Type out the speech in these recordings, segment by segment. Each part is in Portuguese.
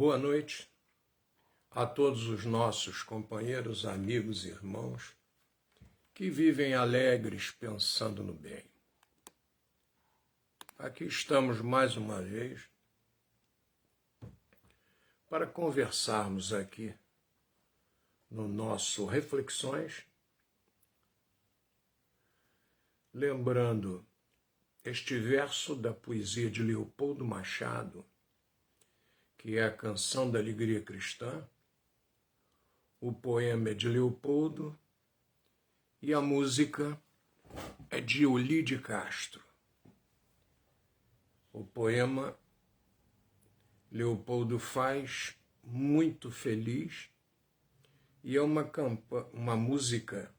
Boa noite a todos os nossos companheiros, amigos e irmãos que vivem alegres pensando no bem. Aqui estamos mais uma vez para conversarmos aqui no nosso Reflexões, lembrando este verso da poesia de Leopoldo Machado, que é a Canção da Alegria Cristã. O poema é de Leopoldo e a música é de Olíde Castro. O poema Leopoldo faz muito feliz e é uma música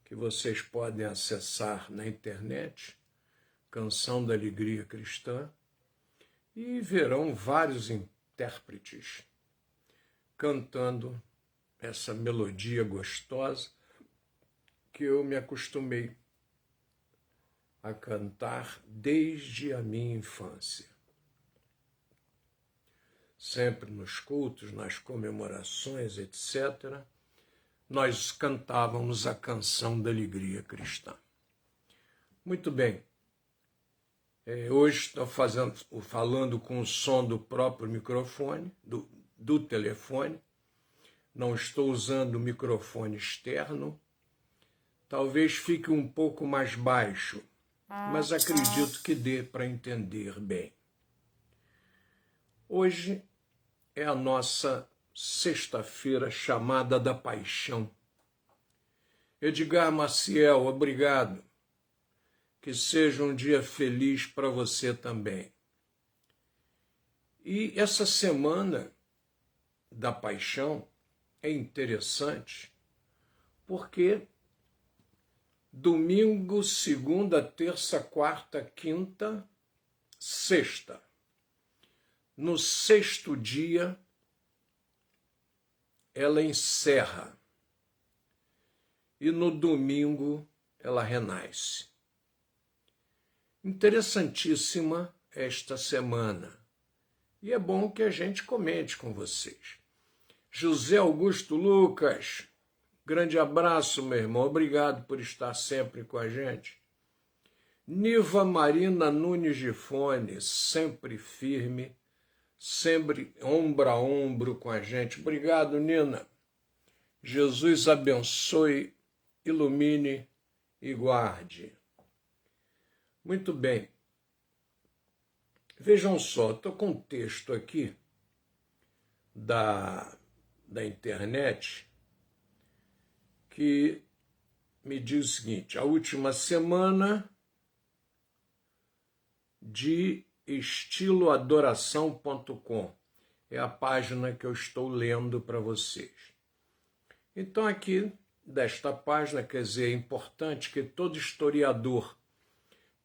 que vocês podem acessar na internet, Canção da Alegria Cristã, e verão vários intérpretes cantando essa melodia gostosa que eu me acostumei a cantar desde a minha infância. Sempre nos cultos, nas comemorações, etc., nós cantávamos a Canção da Alegria Cristã. Muito bem. Hoje estou falando com o som do próprio microfone, do telefone. Não estou usando o microfone externo. Talvez fique um pouco mais baixo, mas acredito que dê para entender bem. Hoje é a nossa sexta-feira chamada da Paixão. Edgar Maciel, obrigado. Que seja um dia feliz para você também. E essa semana da Paixão é interessante porque domingo, segunda, terça, quarta, quinta, sexta. No sexto dia, ela encerra. E no domingo, ela renasce. Interessantíssima esta semana. E é bom que a gente comente com vocês. José Augusto Lucas, grande abraço, meu irmão. Obrigado por estar sempre com a gente. Niva Marina Nunes Gifone, sempre firme, sempre ombro a ombro com a gente. Obrigado, Nina. Jesus abençoe, ilumine e guarde. Muito bem. Vejam só, estou com um texto aqui da internet que me diz o seguinte: a última semana de estiloadoração.com é a página que eu estou lendo para vocês. Então aqui, desta página, quer dizer, é importante que todo historiador,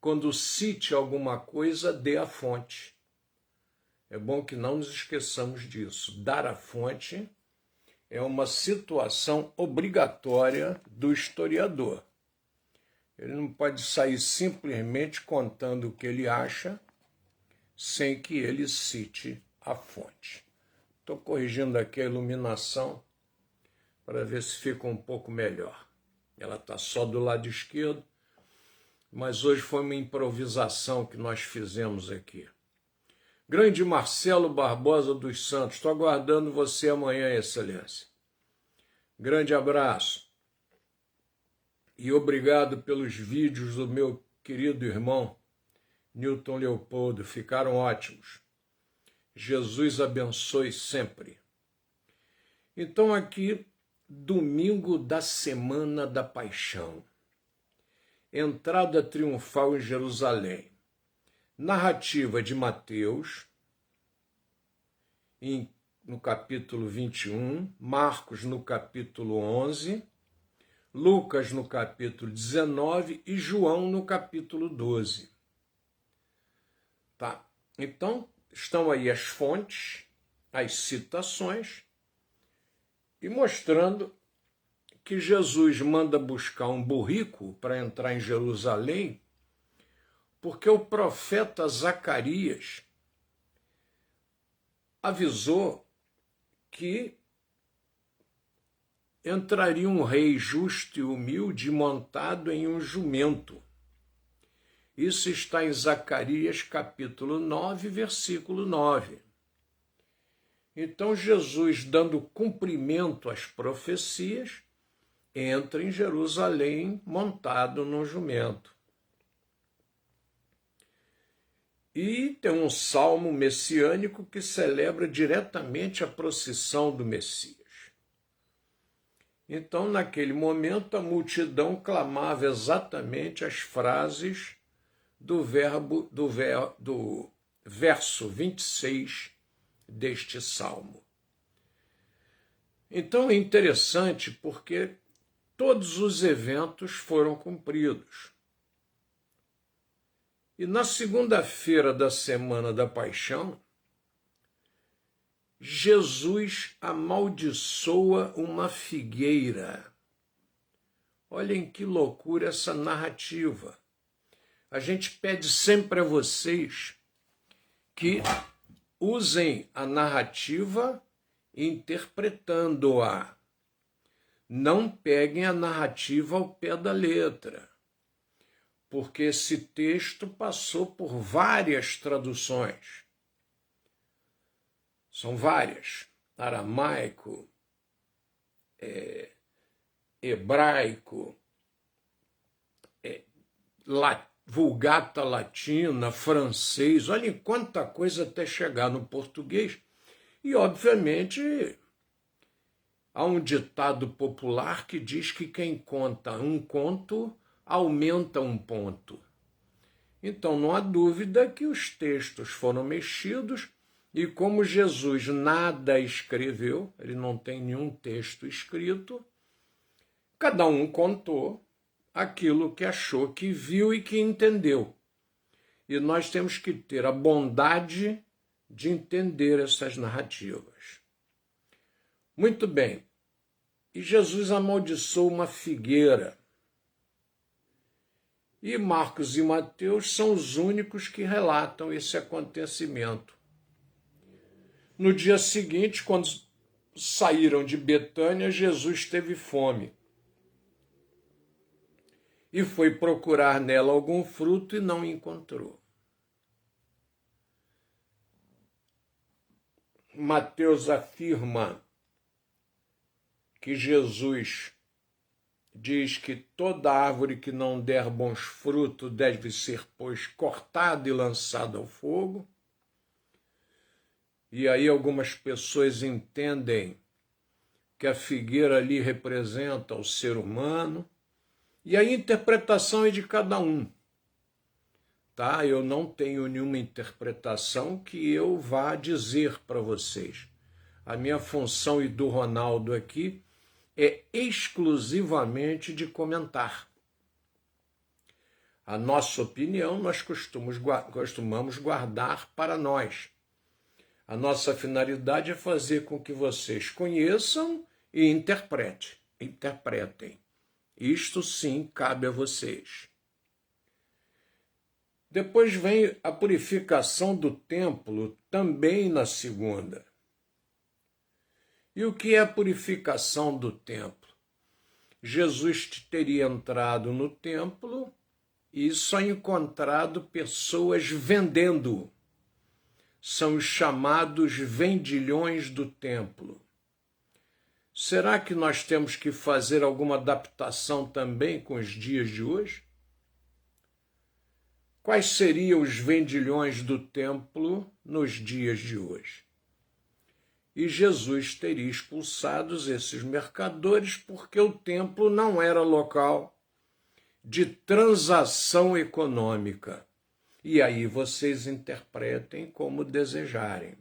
quando cite alguma coisa, dê a fonte. É bom que não nos esqueçamos disso. Dar a fonte é uma situação obrigatória do historiador. Ele não pode sair simplesmente contando o que ele acha sem que ele cite a fonte. Estou corrigindo aqui a iluminação para ver se fica um pouco melhor. Ela está só do lado esquerdo, mas hoje foi uma improvisação que nós fizemos aqui. Grande Marcelo Barbosa dos Santos, estou aguardando você amanhã, Excelência. Grande abraço. E obrigado pelos vídeos do meu querido irmão, Newton Leopoldo, ficaram ótimos. Jesus abençoe sempre. Então aqui, domingo da semana da Paixão. Entrada triunfal em Jerusalém. Narrativa de Mateus, no capítulo 21, Marcos no capítulo 11, Lucas no capítulo 19 e João no capítulo 12. Tá? Então, estão aí as fontes, as citações, e mostrando que Jesus manda buscar um burrico para entrar em Jerusalém, porque o profeta Zacarias avisou que entraria um rei justo e humilde montado em um jumento. Isso está em Zacarias capítulo 9, versículo 9. Então Jesus, dando cumprimento às profecias, entra em Jerusalém montado num jumento. E tem um salmo messiânico que celebra diretamente a procissão do Messias. Então, naquele momento, a multidão clamava exatamente as frases do verso 26 deste salmo. Então é interessante porque todos os eventos foram cumpridos. E na segunda-feira da semana da Paixão, Jesus amaldiçoa uma figueira. Olhem que loucura essa narrativa. A gente pede sempre a vocês que usem a narrativa interpretando-a. Não peguem a narrativa ao pé da letra, porque esse texto passou por várias traduções. São várias: aramaico, hebraico, Vulgata Latina, francês, olhem quanta coisa até chegar no português. E, obviamente, há um ditado popular que diz que quem conta um conto aumenta um ponto. Então, não há dúvida que os textos foram mexidos e como Jesus nada escreveu, ele não tem nenhum texto escrito, cada um contou aquilo que achou, que viu e que entendeu. E nós temos que ter a bondade de entender essas narrativas. Muito bem. E Jesus amaldiçoou uma figueira. E Marcos e Mateus são os únicos que relatam esse acontecimento. No dia seguinte, quando saíram de Betânia, Jesus teve fome. E foi procurar nela algum fruto e não encontrou. Mateus afirma que Jesus diz que toda árvore que não der bons frutos deve ser, pois, cortada e lançada ao fogo. E aí algumas pessoas entendem que a figueira ali representa o ser humano. E a interpretação é de cada um, tá? Eu não tenho nenhuma interpretação que eu vá dizer para vocês. A minha função e do Ronaldo aqui é exclusivamente de comentar. A nossa opinião nós costumamos guardar para nós. A nossa finalidade é fazer com que vocês conheçam e interpretem. Isto sim cabe a vocês. Depois vem a purificação do templo, também na segunda. E o que é a purificação do templo? Jesus teria entrado no templo e só encontrado pessoas vendendo. São os chamados vendilhões do templo. Será que nós temos que fazer alguma adaptação também com os dias de hoje? Quais seriam os vendilhões do templo nos dias de hoje? E Jesus teria expulsado esses mercadores porque o templo não era local de transação econômica. E aí vocês interpretem como desejarem.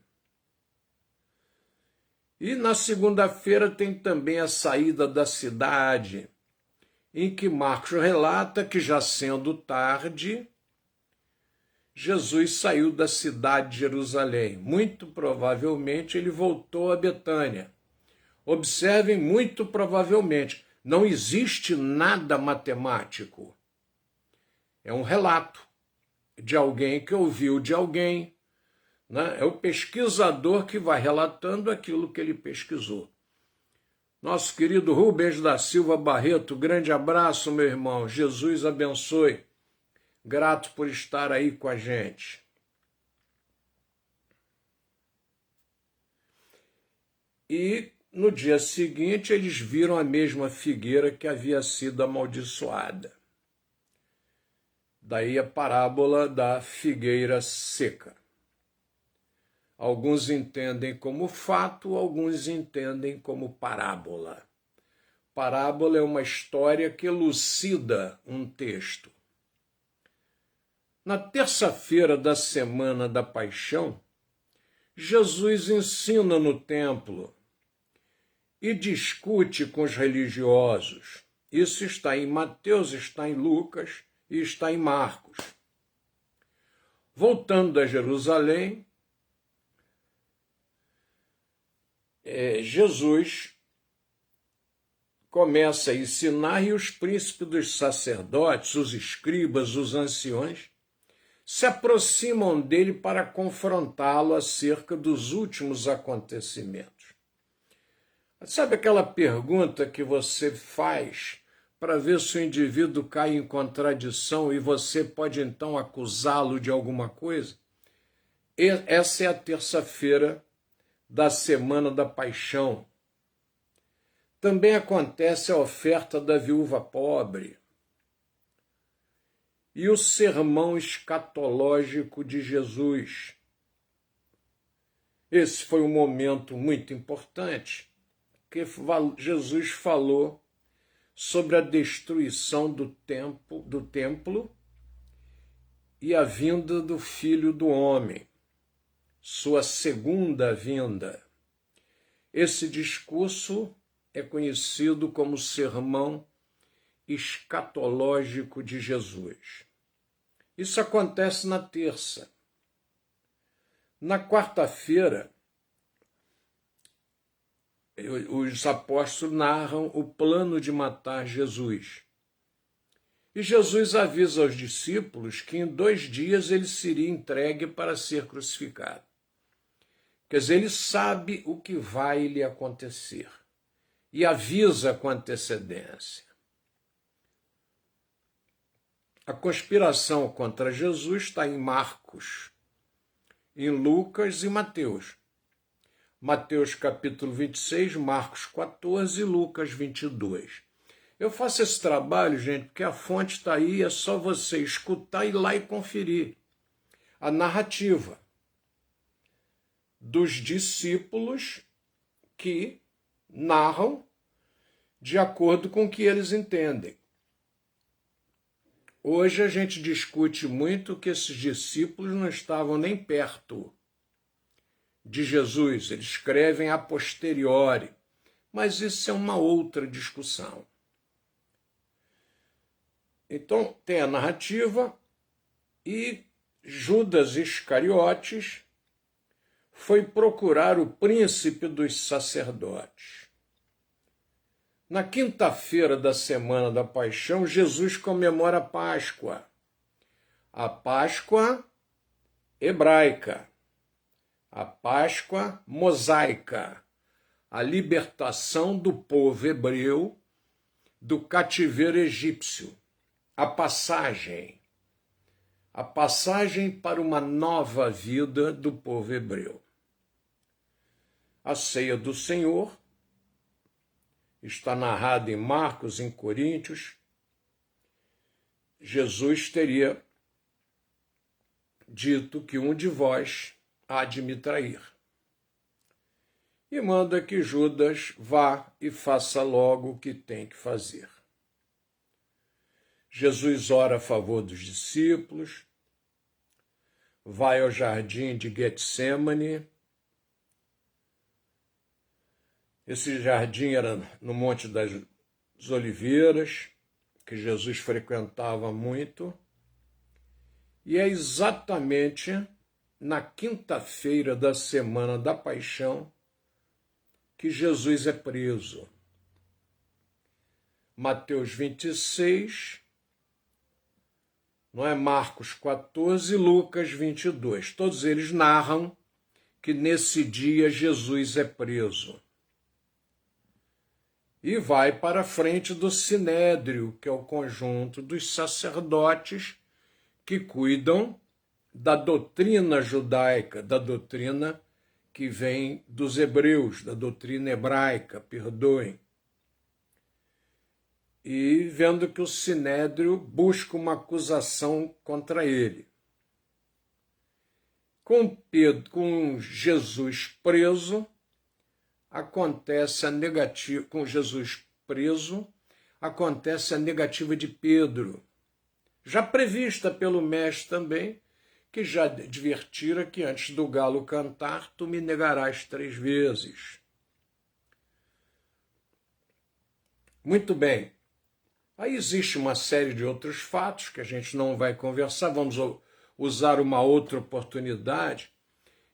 E na segunda-feira tem também a saída da cidade, em que Marcos relata que, já sendo tarde, Jesus saiu da cidade de Jerusalém. Muito provavelmente ele voltou a Betânia. Observem, muito provavelmente, não existe nada matemático. É um relato de alguém que ouviu de alguém, né? É o pesquisador que vai relatando aquilo que ele pesquisou. Nosso querido Rubens da Silva Barreto, grande abraço, meu irmão. Jesus abençoe. Grato por estar aí com a gente. E no dia seguinte eles viram a mesma figueira que havia sido amaldiçoada. Daí a parábola da figueira seca. Alguns entendem como fato, alguns entendem como parábola. Parábola é uma história que elucida um texto. Na terça-feira da semana da Paixão, Jesus ensina no templo e discute com os religiosos. Isso está em Mateus, está em Lucas e está em Marcos. Voltando a Jerusalém, Jesus começa a ensinar e os príncipes dos sacerdotes, os escribas, os anciões, se aproximam dele para confrontá-lo acerca dos últimos acontecimentos. Sabe aquela pergunta que você faz para ver se o indivíduo cai em contradição e você pode então acusá-lo de alguma coisa? Essa é a terça-feira da Semana da Paixão. Também acontece a oferta da viúva pobre e o sermão escatológico de Jesus. Esse foi um momento muito importante, que Jesus falou sobre a destruição do templo e a vinda do Filho do Homem, sua segunda vinda. Esse discurso é conhecido como sermão escatológico de Jesus. Isso acontece na terça. Na quarta-feira, os apóstolos narram o plano de matar Jesus. E Jesus avisa aos discípulos que em 2 dias ele seria entregue para ser crucificado. Quer dizer, ele sabe o que vai lhe acontecer e avisa com antecedência. A conspiração contra Jesus está em Marcos, em Lucas e Mateus. Mateus capítulo 26, Marcos 14 e Lucas 22. Eu faço esse trabalho, gente, porque a fonte está aí, é só você escutar, ir lá e conferir a narrativa dos discípulos que narram de acordo com o que eles entendem. Hoje a gente discute muito que esses discípulos não estavam nem perto de Jesus, eles escrevem a posteriori, mas isso é uma outra discussão. Então tem a narrativa e Judas Iscariotes foi procurar o príncipe dos sacerdotes. Na quinta-feira da semana da Paixão, Jesus comemora a Páscoa. A Páscoa hebraica, a Páscoa mosaica, a libertação do povo hebreu do cativeiro egípcio, a passagem para uma nova vida do povo hebreu. A ceia do Senhor está narrada em Marcos, em Coríntios. Jesus teria dito que um de vós há de me trair. E manda que Judas vá e faça logo o que tem que fazer. Jesus ora a favor dos discípulos, vai ao jardim de Getsêmani. Esse jardim era no Monte das Oliveiras, que Jesus frequentava muito, e é exatamente na quinta-feira da semana da Paixão que Jesus é preso. Mateus 26 não é? Marcos 14 e Lucas 22. Todos eles narram que nesse dia Jesus é preso. E vai para a frente do Sinédrio, que é o conjunto dos sacerdotes que cuidam da doutrina judaica, da doutrina que vem dos hebreus, da doutrina hebraica, perdoem. E vendo que o Sinédrio busca uma acusação contra ele. Com Jesus preso, acontece a negativa, com Jesus preso, acontece a negativa de Pedro, já prevista pelo mestre também, que já advertira que antes do galo cantar, tu me negarás 3 vezes. Muito bem. Aí existe uma série de outros fatos que a gente não vai conversar, vamos usar uma outra oportunidade,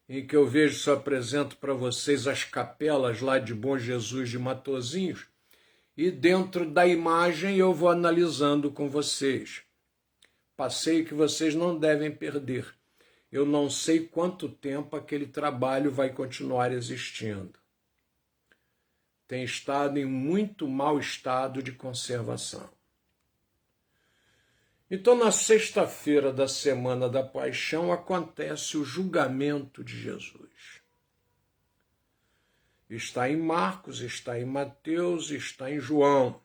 em que eu vejo, só apresento para vocês as capelas lá de Bom Jesus de Matosinhos, e dentro da imagem eu vou analisando com vocês. Passeio que vocês não devem perder. Eu não sei quanto tempo aquele trabalho vai continuar existindo. Tem estado em muito mau estado de conservação. Então, na sexta-feira da Semana da Paixão, acontece o julgamento de Jesus. Está em Marcos, está em Mateus, está em João.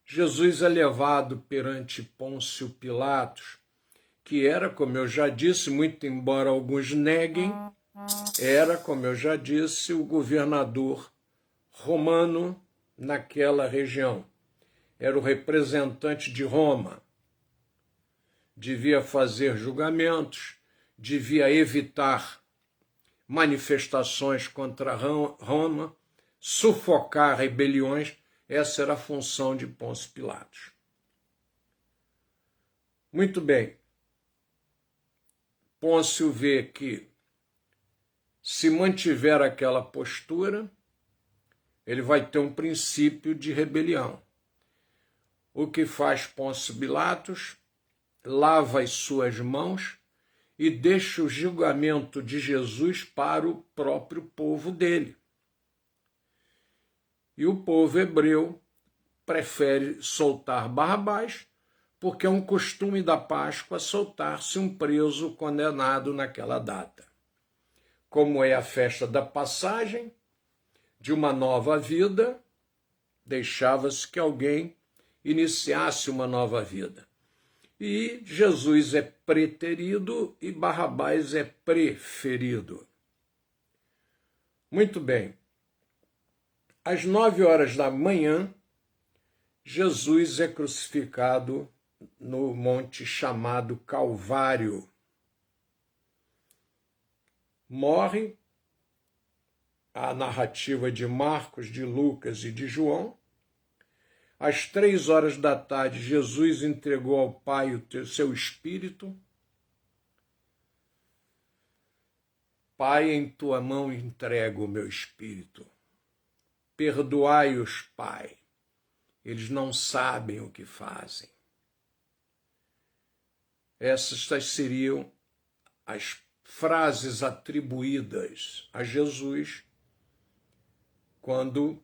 Jesus é levado perante Pôncio Pilatos, que era, como eu já disse, muito embora alguns neguem, era, como eu já disse, o governador romano naquela região. Era o representante de Roma. Devia fazer julgamentos, devia evitar manifestações contra Roma, sufocar rebeliões. Essa era a função de Pôncio Pilatos. Muito bem. Pôncio vê que, se mantiver aquela postura, ele vai ter um princípio de rebelião. O que faz Pôncio Pilatos? Lava as suas mãos e deixa o julgamento de Jesus para o próprio povo dele. E o povo hebreu prefere soltar Barrabás, porque é um costume da Páscoa soltar-se um preso condenado naquela data. Como é a festa da passagem de uma nova vida, deixava-se que alguém iniciasse uma nova vida. E Jesus é preterido e Barrabás é preferido. Muito bem. Às 9h da manhã, Jesus é crucificado no monte chamado Calvário. Morre, a narrativa de Marcos, de Lucas e de João. Às 3h da tarde, Jesus entregou ao Pai o seu Espírito. Pai, em tua mão entrego o meu Espírito. Perdoai-os, Pai. Eles não sabem o que fazem. Essas seriam as frases atribuídas a Jesus quando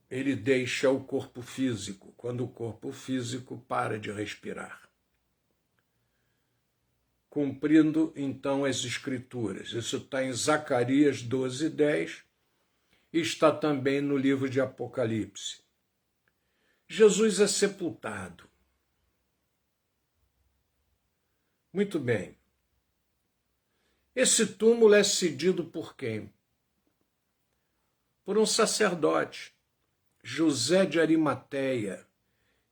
ele deixa o corpo físico, quando o corpo físico para de respirar. Cumprindo, então, as Escrituras. Isso está em Zacarias 12:10 e está também no livro de Apocalipse. Jesus é sepultado. Muito bem. Esse túmulo é cedido por quem? Por um sacerdote, José de Arimateia,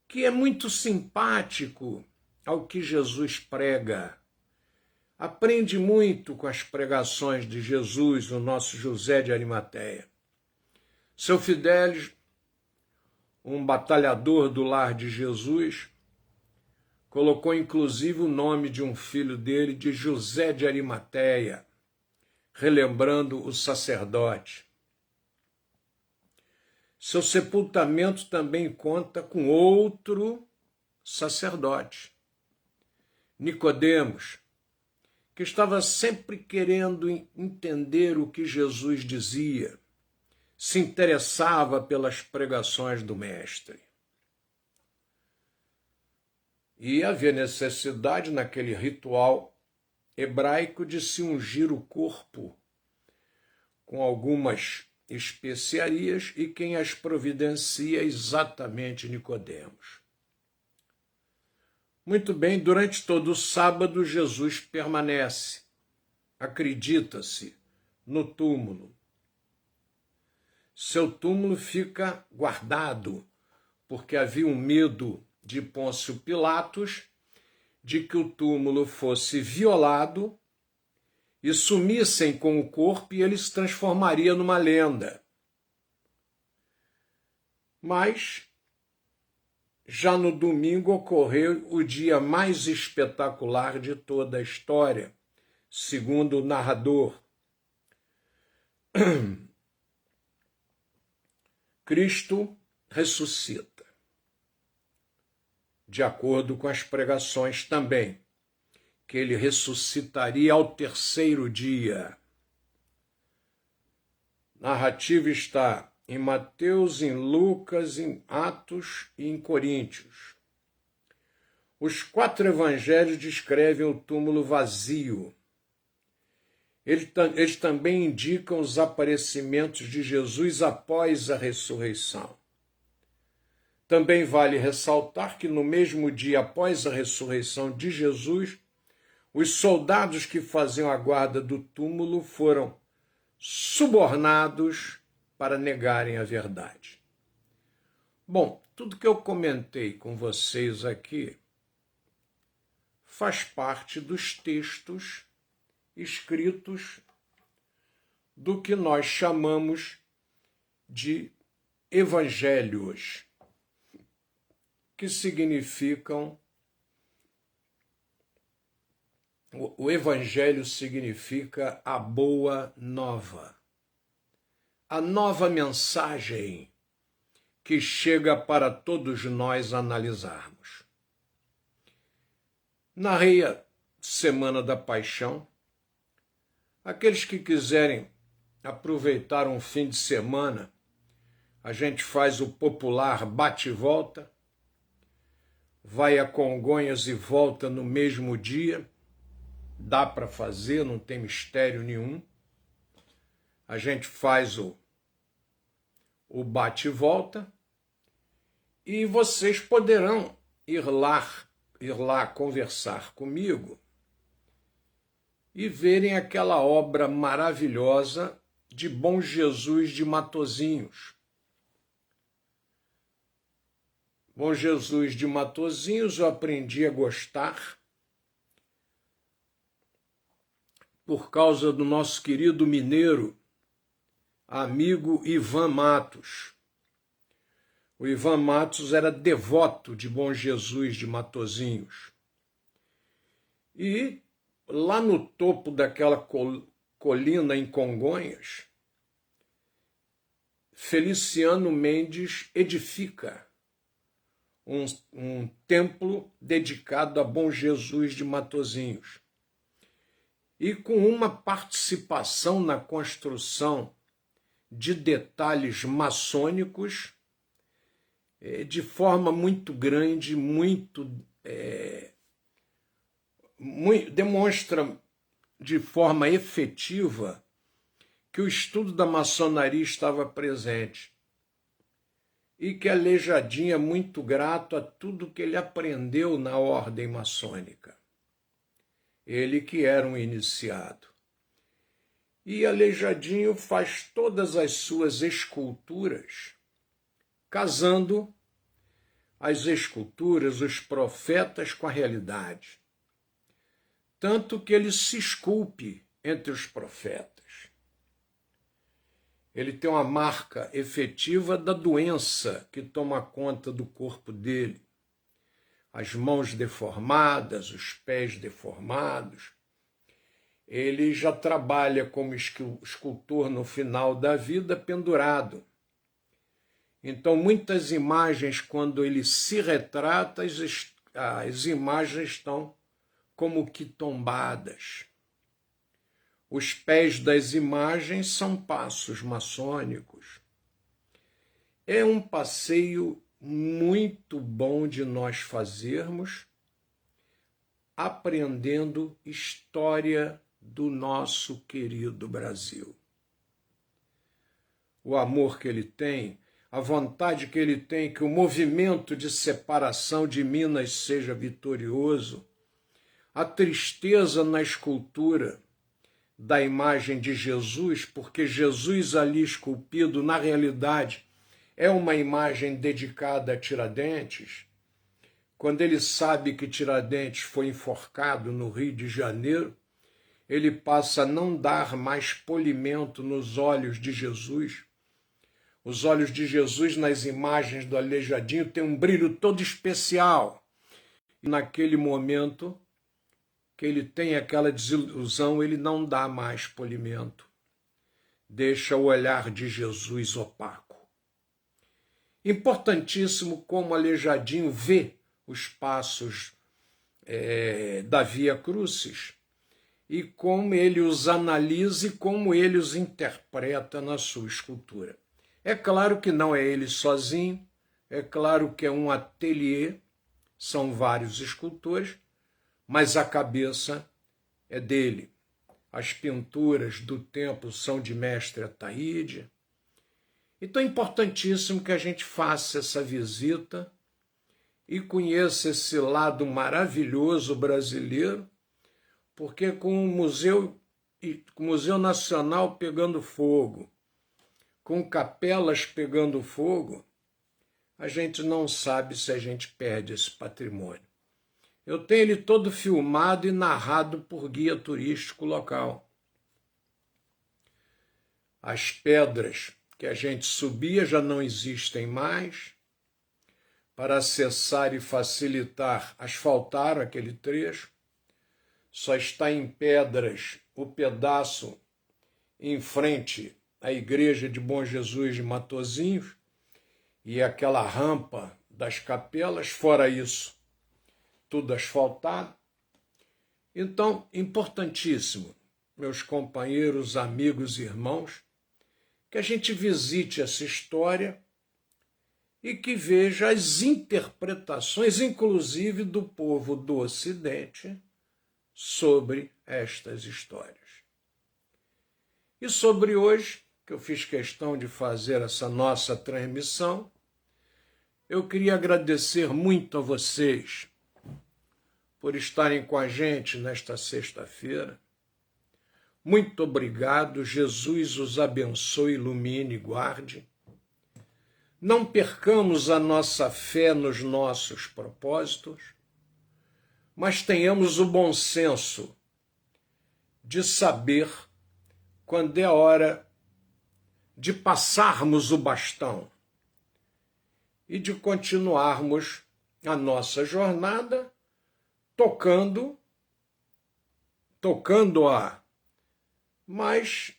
que é muito simpático ao que Jesus prega. Aprende muito com as pregações de Jesus, o nosso José de Arimateia. Seu Fidélis, um batalhador do lar de Jesus, colocou inclusive o nome de um filho dele de José de Arimateia, relembrando o sacerdote. Seu sepultamento também conta com outro sacerdote, Nicodemos, que estava sempre querendo entender o que Jesus dizia, se interessava pelas pregações do Mestre. E havia necessidade naquele ritual hebraico de se ungir o corpo com algumas especiarias, e quem as providencia é exatamente Nicodemos. Muito bem, durante todo o sábado Jesus permanece, acredita-se, no túmulo. Seu túmulo fica guardado, porque havia um medo de Pôncio Pilatos de que o túmulo fosse violado e sumissem com o corpo e ele se transformaria numa lenda. Mas já no domingo ocorreu o dia mais espetacular de toda a história, segundo o narrador. Cristo ressuscita, de acordo com as pregações também, que ele ressuscitaria ao terceiro dia. A narrativa está em Mateus, em Lucas, em Atos e em Coríntios. Os 4 evangelhos descrevem o túmulo vazio. Eles também indicam os aparecimentos de Jesus após a ressurreição. Também vale ressaltar que no mesmo dia após a ressurreição de Jesus, os soldados que faziam a guarda do túmulo foram subornados para negarem a verdade. Bom, tudo que eu comentei com vocês aqui faz parte dos textos escritos do que nós chamamos de evangelhos, que significam... O evangelho significa a boa nova. A nova mensagem que chega para todos nós analisarmos. Narrei a Semana da Paixão. Aqueles que quiserem aproveitar um fim de semana, a gente faz o popular bate e volta, vai a Congonhas e volta no mesmo dia, dá para fazer, não tem mistério nenhum. A gente faz o bate e volta e vocês poderão ir lá conversar comigo e verem aquela obra maravilhosa de Bom Jesus de Matosinhos. Bom Jesus de Matosinhos eu aprendi a gostar por causa do nosso querido mineiro, amigo Ivan Matos. O Ivan Matos era devoto de Bom Jesus de Matosinhos. E lá no topo daquela colina em Congonhas, Feliciano Mendes edifica um templo dedicado a Bom Jesus de Matosinhos. E com uma participação na construção de detalhes maçônicos de forma muito grande, demonstra de forma efetiva que o estudo da maçonaria estava presente e que Aleijadinho é muito grato a tudo que ele aprendeu na ordem maçônica. Ele que era um iniciado. E Aleijadinho faz todas as suas esculturas casando as esculturas, os profetas com a realidade. Tanto que ele se esculpe entre os profetas. Ele tem uma marca efetiva da doença que toma conta do corpo dele. As mãos deformadas, os pés deformados. Ele já trabalha como escultor no final da vida pendurado. Então, muitas imagens, quando ele se retrata, as imagens estão como que tombadas. Os pés das imagens são passos maçônicos. É um passeio muito bom de nós fazermos, aprendendo história do nosso querido Brasil. O amor que ele tem, a vontade que ele tem que o movimento de separação de Minas seja vitorioso, a tristeza na escultura da imagem de Jesus, porque Jesus ali esculpido, na realidade, é uma imagem dedicada a Tiradentes, quando ele sabe que Tiradentes foi enforcado no Rio de Janeiro, ele passa a não dar mais polimento nos olhos de Jesus. Os olhos de Jesus nas imagens do Aleijadinho têm um brilho todo especial. E naquele momento que ele tem aquela desilusão, ele não dá mais polimento. Deixa o olhar de Jesus opaco. Importantíssimo como Aleijadinho vê os passos da Via Crucis e como ele os analisa e como ele os interpreta na sua escultura. É claro que não é ele sozinho, é claro que é um ateliê, são vários escultores, mas a cabeça é dele. As pinturas do templo são de mestre Ataíde. Então é importantíssimo que a gente faça essa visita e conheça esse lado maravilhoso brasileiro, porque com o Museu Nacional pegando fogo, com capelas pegando fogo, a gente não sabe se a gente perde esse patrimônio. Eu tenho ele todo filmado e narrado por guia turístico local. As pedras que a gente subia já não existem mais. Para acessar e facilitar, asfaltaram aquele trecho. Só está em pedras o pedaço em frente à igreja de Bom Jesus de Matosinhos e aquela rampa das capelas, fora isso, tudo asfaltado. Então, importantíssimo, meus companheiros, amigos e irmãos, que a gente visite essa história e que veja as interpretações, inclusive do povo do Ocidente, sobre estas histórias. E sobre hoje, que eu fiz questão de fazer essa nossa transmissão, eu queria agradecer muito a vocês por estarem com a gente nesta sexta-feira. Muito obrigado, Jesus os abençoe, ilumine e guarde. Não percamos a nossa fé nos nossos propósitos, mas tenhamos o bom senso de saber quando é a hora de passarmos o bastão e de continuarmos a nossa jornada tocando-a, mas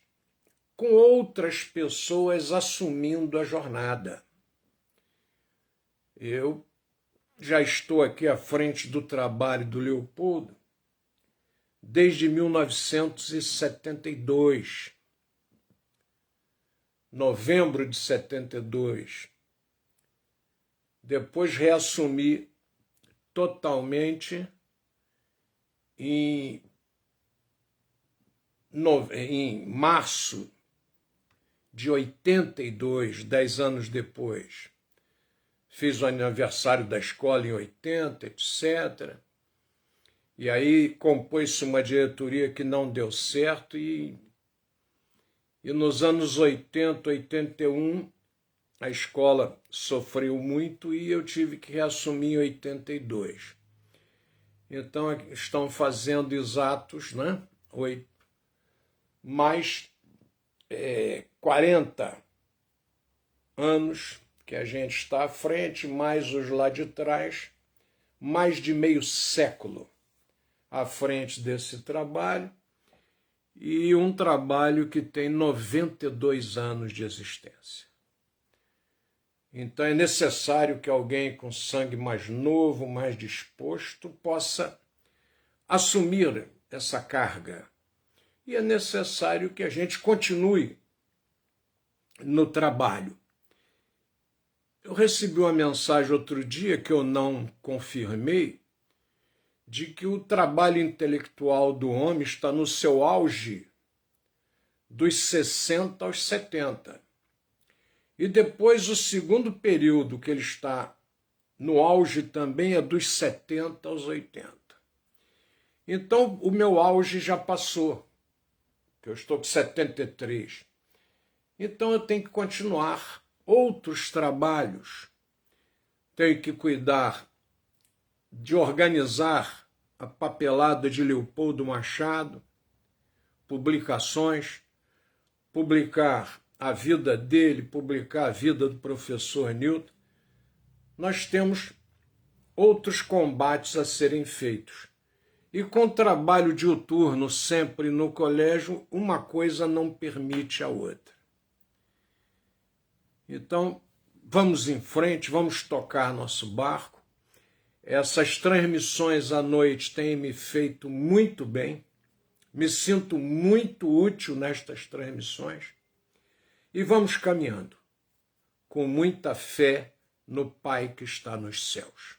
com outras pessoas assumindo a jornada. Eu já estou aqui à frente do trabalho do Leopoldo desde 1972, novembro de 72. Depois reassumi totalmente em março de 82, 10 anos depois. Fiz o aniversário da escola em 80, etc. E aí compôs-se uma diretoria que não deu certo e nos anos 80, 81, a escola sofreu muito e eu tive que reassumir em 82. Então estão fazendo exatos, né? Mais 40 anos que a gente está à frente, mais os lá de trás, mais de meio século à frente desse trabalho, e um trabalho que tem 92 anos de existência. Então é necessário que alguém com sangue mais novo, mais disposto, possa assumir essa carga. E é necessário que a gente continue no trabalho. Eu recebi uma mensagem outro dia que eu não confirmei, de que o trabalho intelectual do homem está no seu auge dos 60 aos 70. E depois o segundo período que ele está no auge também é dos 70 aos 80. Então o meu auge já passou, que eu estou com 73. Então eu tenho que continuar outros trabalhos. Tenho que cuidar de organizar a papelada de Leopoldo Machado, publicações, publicar a vida dele, publicar a vida do professor Newton. Nós temos outros combates a serem feitos. E com trabalho diuturno sempre no colégio, uma coisa não permite a outra. Então, vamos em frente, vamos tocar nosso barco. Essas transmissões à noite têm me feito muito bem. Me sinto muito útil nestas transmissões. E vamos caminhando com muita fé no Pai que está nos céus.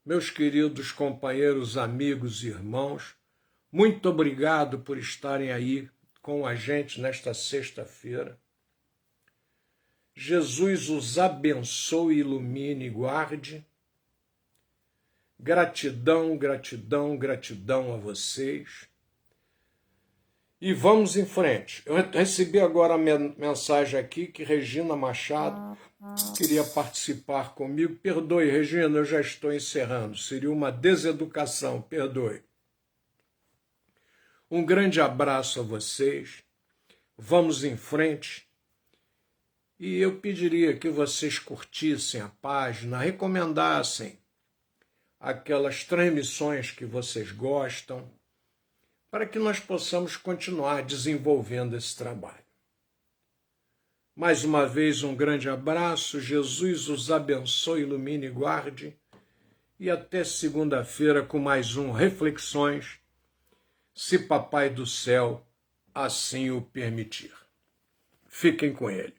Meus queridos companheiros, amigos e irmãos, muito obrigado por estarem aí com a gente nesta sexta-feira. Jesus os abençoe, ilumine e guarde. Gratidão, gratidão, gratidão a vocês. E vamos em frente. Eu recebi agora a mensagem aqui que Regina Machado queria participar comigo. Perdoe, Regina, eu já estou encerrando. Seria uma deseducação, perdoe. Um grande abraço a vocês. Vamos em frente. E eu pediria que vocês curtissem a página, recomendassem aquelas transmissões que vocês gostam, para que nós possamos continuar desenvolvendo esse trabalho. Mais uma vez, um grande abraço, Jesus os abençoe, ilumine e guarde, e até segunda-feira com mais um Reflexões, se Papai do Céu assim o permitir. Fiquem com ele.